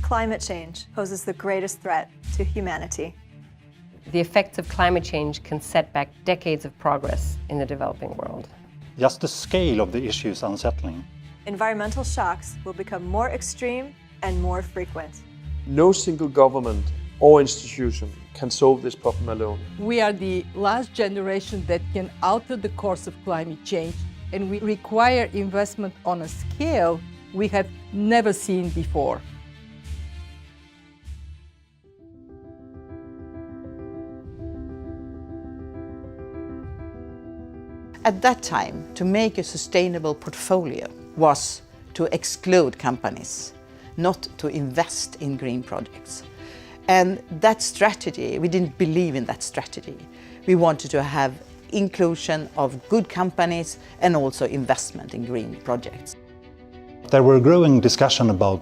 Climate change poses the greatest threat to humanity. The effects of climate change can set back decades of progress in the developing world. Just the scale of the issue is unsettling. Environmental shocks will become more extreme and more frequent. No single government or institution can solve this problem alone. We are the last generation that can alter the course of climate change, and we require investment on a scale we have never seen before. At that time, to make a sustainable portfolio was to exclude companies, not to invest in green projects. And that strategy, we didn't believe in that strategy. We wanted to have inclusion of good companies and also investment in green projects. There were growing discussion about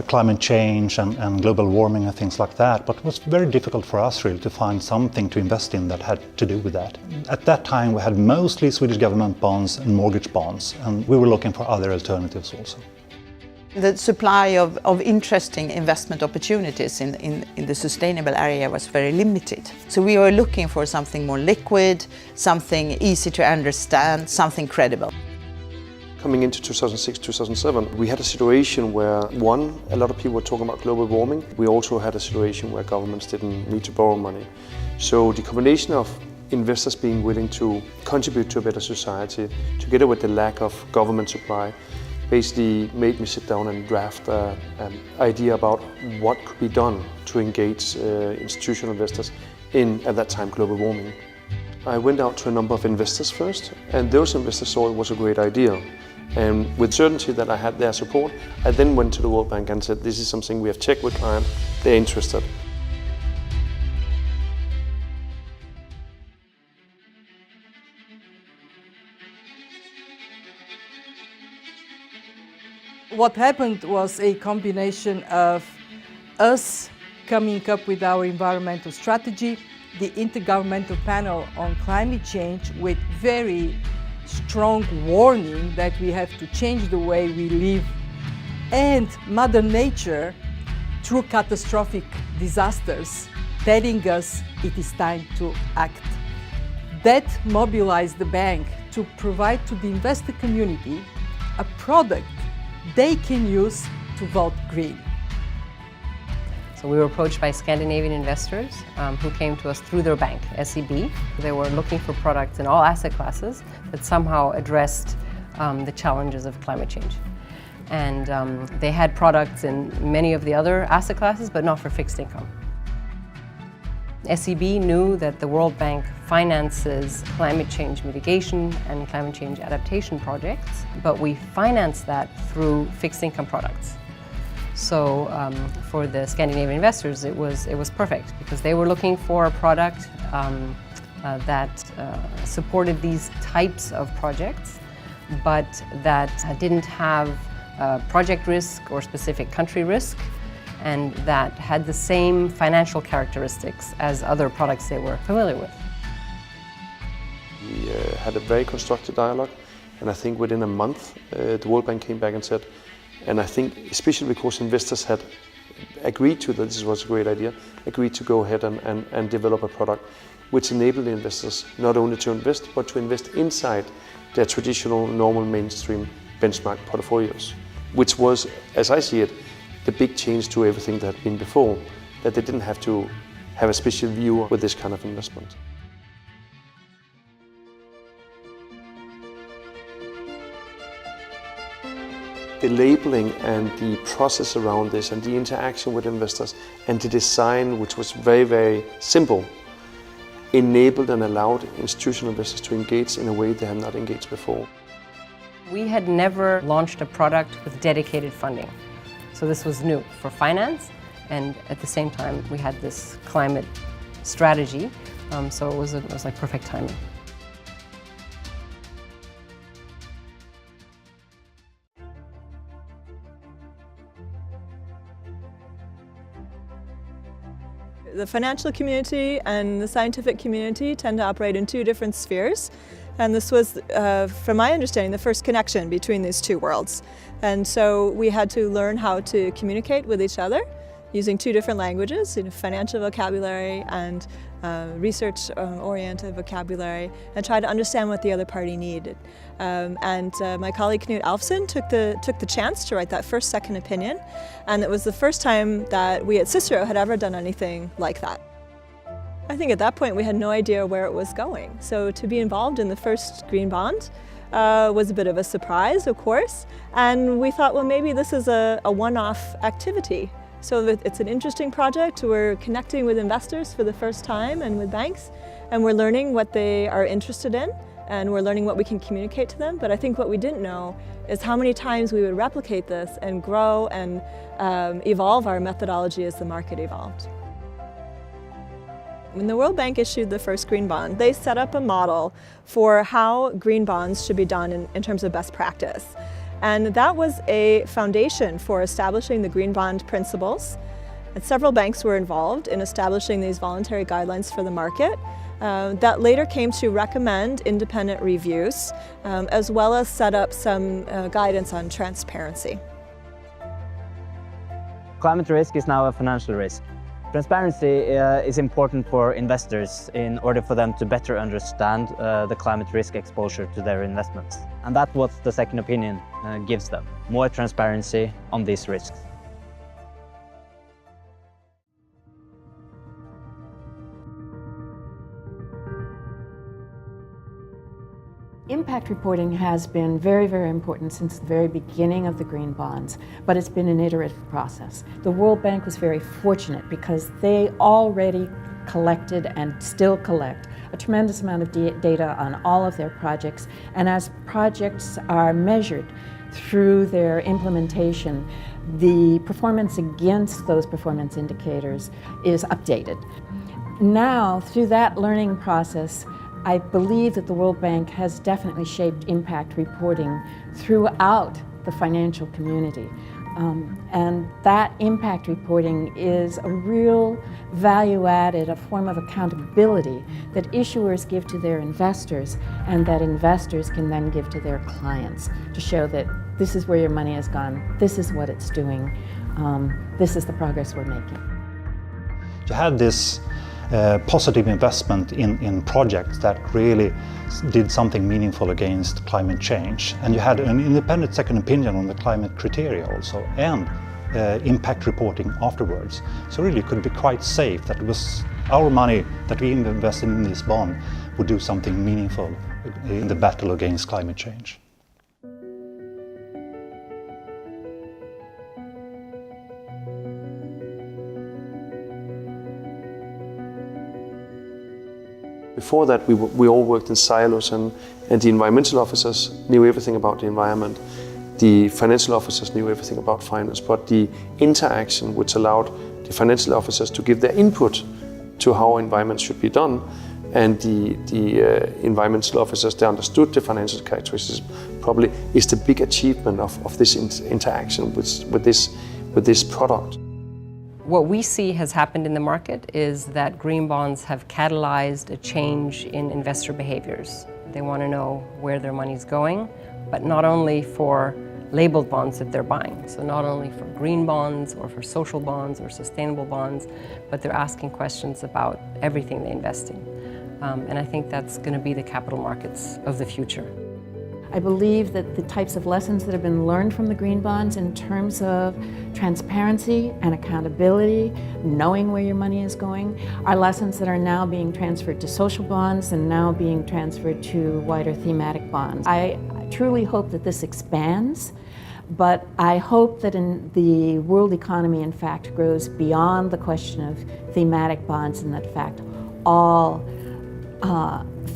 climate change and global warming and things like that, but it was very difficult for us really to find something to invest in that had to do with that. At that time we had mostly Swedish government bonds and mortgage bonds, and we were looking for other alternatives also. The supply of interesting investment opportunities in the sustainable area was very limited. So we were looking for something more liquid, something easy to understand, something credible. Coming into 2006-2007, we had a situation where, one, a lot of people were talking about global warming. We also had a situation where governments didn't need to borrow money. So the combination of investors being willing to contribute to a better society, together with the lack of government supply, basically made me sit down and draft an idea about what could be done to engage institutional investors in, at that time, global warming. I went out to a number of investors first, and those investors saw it was a great idea. And with certainty that I had their support, I then went to the World Bank and said, this is something we have checked with clients, they're interested. What happened was a combination of us coming up with our environmental strategy, the Intergovernmental Panel on Climate Change with very strong warning that we have to change the way we live, and Mother Nature through catastrophic disasters telling us it is time to act. That mobilized the bank to provide to the investor community a product they can use to vote green. So we were approached by Scandinavian investors who came to us through their bank, SEB. They were looking for products in all asset classes that somehow addressed the challenges of climate change. And they had products in many of the other asset classes, but not for fixed income. SEB knew that the World Bank finances climate change mitigation and climate change adaptation projects, but we finance that through fixed income products. So for the Scandinavian investors, it was perfect because they were looking for a product that supported these types of projects, but that didn't have project risk or specific country risk, and that had the same financial characteristics as other products they were familiar with. We had a very constructive dialogue, and I think within a month the World Bank came back and said, and I think especially because investors had agreed to that this was a great idea, agreed to go ahead and develop a product which enabled the investors not only to invest, but to invest inside their traditional, normal, mainstream benchmark portfolios, which was, as I see it, the big change to everything that had been before, that they didn't have to have a special view with this kind of investment. The labeling and the process around this and the interaction with investors and the design, which was very, very simple, enabled and allowed institutional investors to engage in a way they have not engaged before. We had never launched a product with dedicated funding. So this was new for finance, and at the same time we had this climate strategy, so it was like perfect timing. The financial community and the scientific community tend to operate in two different spheres. And this was, from my understanding, the first connection between these two worlds. And so we had to learn how to communicate with each other using two different languages, financial vocabulary and research-oriented vocabulary, and try to understand what the other party needed. My colleague Knut Alfsen took the chance to write that first second opinion, and it was the first time that we at Cicero had ever done anything like that. I think at that point we had no idea where it was going. So to be involved in the first green bond was a bit of a surprise, of course, and we thought, well, maybe this is a one-off activity. So it's an interesting project. We're connecting with investors for the first time and with banks, and we're learning what they are interested in, and we're learning what we can communicate to them. But I think what we didn't know is how many times we would replicate this and grow and evolve our methodology as the market evolved. When the World Bank issued the first green bond, they set up a model for how green bonds should be done in terms of best practice. And that was a foundation for establishing the green bond principles. And several banks were involved in establishing these voluntary guidelines for the market that later came to recommend independent reviews, as well as set up some guidance on transparency. Climate risk is now a financial risk. Transparency is important for investors in order for them to better understand the climate risk exposure to their investments. And that's what the second opinion gives them, more transparency on these risks. Impact reporting has been very, very important since the very beginning of the green bonds, but it's been an iterative process. The World Bank was very fortunate because they already collected and still collect a tremendous amount of data on all of their projects, and as projects are measured through their implementation, the performance against those performance indicators is updated. Now, through that learning process, I believe that the World Bank has definitely shaped impact reporting throughout the financial community. And that impact reporting is a real value added, a form of accountability that issuers give to their investors and that investors can then give to their clients to show that this is where your money has gone, this is what it's doing, this is the progress we're making. You had this positive investment in projects that really did something meaningful against climate change. And you had an independent second opinion on the climate criteria also, and impact reporting afterwards. So really you could be quite safe that it was our money that we invested in this bond would do something meaningful in the battle against climate change. Before that, we all worked in silos, and the environmental officers knew everything about the environment. The financial officers knew everything about finance, but the interaction which allowed the financial officers to give their input to how environment should be done, and the environmental officers, they understood the financial characteristics, probably is the big achievement of this interaction with this product. What we see has happened in the market is that green bonds have catalyzed a change in investor behaviors. They want to know where their money's going, but not only for labeled bonds that they're buying. So not only for green bonds or for social bonds or sustainable bonds, but they're asking questions about everything they invest in. And I think that's going to be the capital markets of the future. I believe that the types of lessons that have been learned from the green bonds in terms of transparency and accountability, knowing where your money is going, are lessons that are now being transferred to social bonds and now being transferred to wider thematic bonds. I truly hope that this expands, but I hope that in the world economy, in fact, grows beyond the question of thematic bonds, and that, in fact, all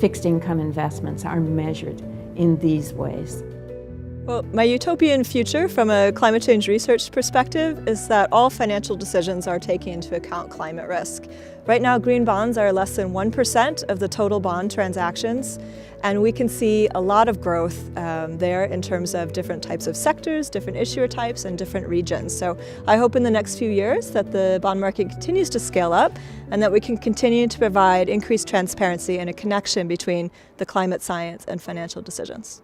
fixed income investments are measured in these ways. Well, my utopian future from a climate change research perspective is that all financial decisions are taking into account climate risk. Right now, green bonds are less than 1% of the total bond transactions, and we can see a lot of growth there in terms of different types of sectors, different issuer types, and different regions. So I hope in the next few years that the bond market continues to scale up and that we can continue to provide increased transparency and a connection between the climate science and financial decisions.